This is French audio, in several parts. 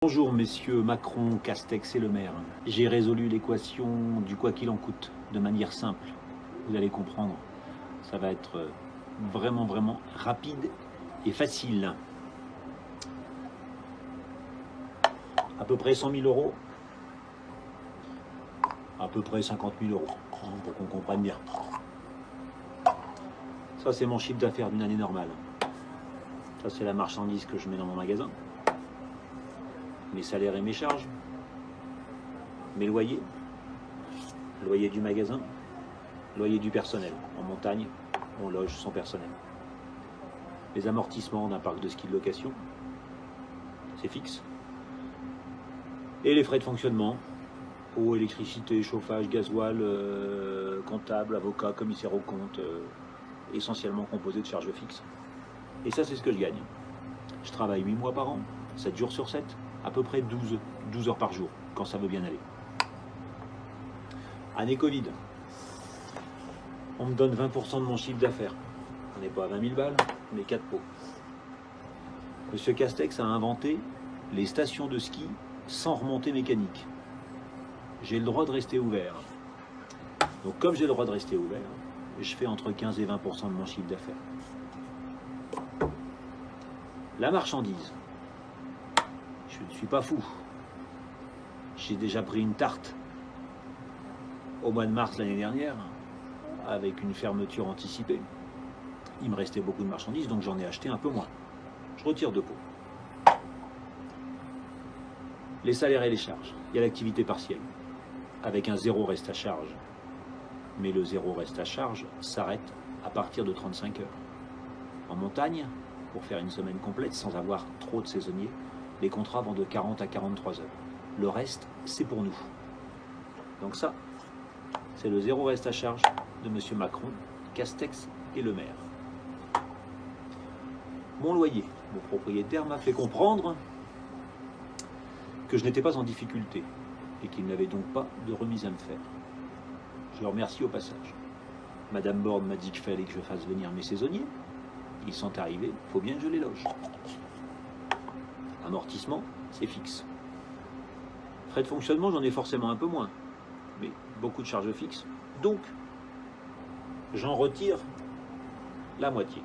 Bonjour messieurs Macron, Castex et Le Maire. J'ai résolu l'équation du quoi qu'il en coûte de manière simple. Vous allez comprendre, ça va être vraiment rapide et facile. À peu près 100 000 euros, à peu près 50 000 euros, pour qu'on comprenne bien. Ça c'est mon chiffre d'affaires d'une année normale. Ça c'est la marchandise que je mets dans mon magasin. Mes salaires et mes charges, mes loyers, loyer du magasin, loyer du personnel. En montagne, on loge son personnel. Les amortissements d'un parc de ski de location, c'est fixe. Et les frais de fonctionnement, eau, électricité, chauffage, gasoil, comptable, avocat, commissaire aux comptes, essentiellement composé de charges fixes. Et ça, c'est ce que je gagne. Je travaille 8 mois par an, 7 jours sur 7. À peu près 12 heures par jour, quand ça veut bien aller. Année Covid, on me donne 20% de mon chiffre d'affaires. On n'est pas à 20 000 balles, mais 4 pots. Monsieur Castex a inventé les stations de ski sans remontée mécanique. J'ai le droit de rester ouvert. Donc comme j'ai le droit de rester ouvert, je fais entre 15 et 20% de mon chiffre d'affaires. La marchandise. Je ne suis pas fou. J'ai déjà pris une tarte au mois de mars l'année dernière avec une fermeture anticipée. Il me restait beaucoup de marchandises, donc j'en ai acheté un peu moins. Je retire 2 pots. Les salaires et les charges. Il y a l'activité partielle avec un zéro reste à charge. Mais le zéro reste à charge s'arrête à partir de 35 heures. En montagne, pour faire une semaine complète sans avoir trop de saisonniers, les contrats vont de 40 à 43 heures. Le reste, c'est pour nous. Donc ça, c'est le zéro reste à charge de M. Macron, Castex et Le Maire. Mon loyer, mon propriétaire m'a fait comprendre que je n'étais pas en difficulté et qu'il n'avait donc pas de remise à me faire. Je le remercie au passage. Madame Borne m'a dit qu'il fallait que je fasse venir mes saisonniers. Ils sont arrivés, il faut bien que je les loge. Amortissement, c'est fixe. Frais de fonctionnement, j'en ai forcément un peu moins, mais beaucoup de charges fixes. Donc, j'en retire la moitié.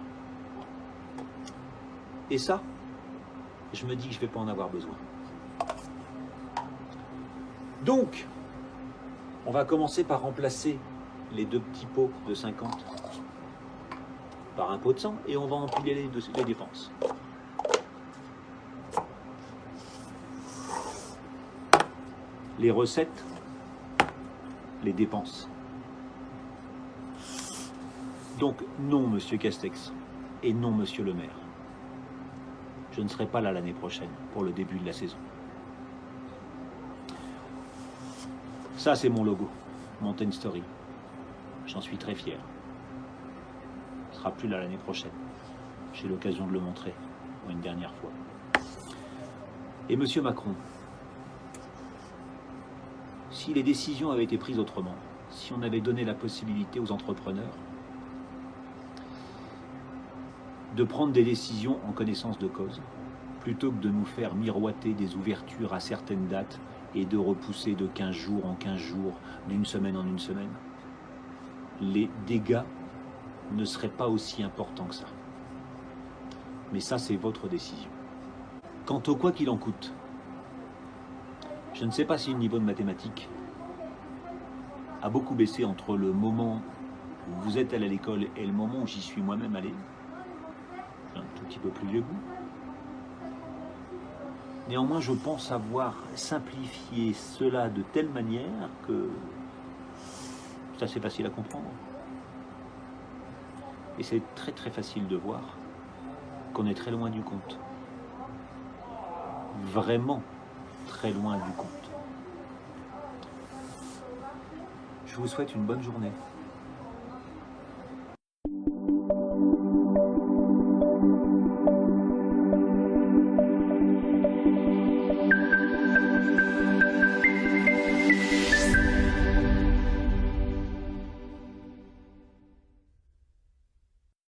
Et ça, je me dis que je ne vais pas en avoir besoin. Donc, on va commencer par remplacer les 2 petits pots de 50 par un pot de 100 et on va empiler les dépenses. Les recettes, les dépenses. Donc non, monsieur Castex, et non, monsieur Le Maire. Je ne serai pas là l'année prochaine pour le début de la saison. Ça, c'est mon logo, Mountain Story. J'en suis très fier. Il ne sera plus là l'année prochaine. J'ai l'occasion de le montrer une dernière fois. Et monsieur Macron, si les décisions avaient été prises autrement, si on avait donné la possibilité aux entrepreneurs de prendre des décisions en connaissance de cause, plutôt que de nous faire miroiter des ouvertures à certaines dates et de repousser de 15 jours en 15 jours, d'une semaine en une semaine, les dégâts ne seraient pas aussi importants que ça. Mais ça, c'est votre décision. Quant au quoi qu'il en coûte, je ne sais pas si le niveau de mathématiques a beaucoup baissé entre le moment où vous êtes allé à l'école et le moment où j'y suis moi-même allé. J'ai un tout petit peu plus vieux que vous. Néanmoins, je pense avoir simplifié cela de telle manière que c'est assez facile à comprendre. Et c'est très facile de voir qu'on est très loin du compte. Vraiment très loin du compte. Je vous souhaite une bonne journée.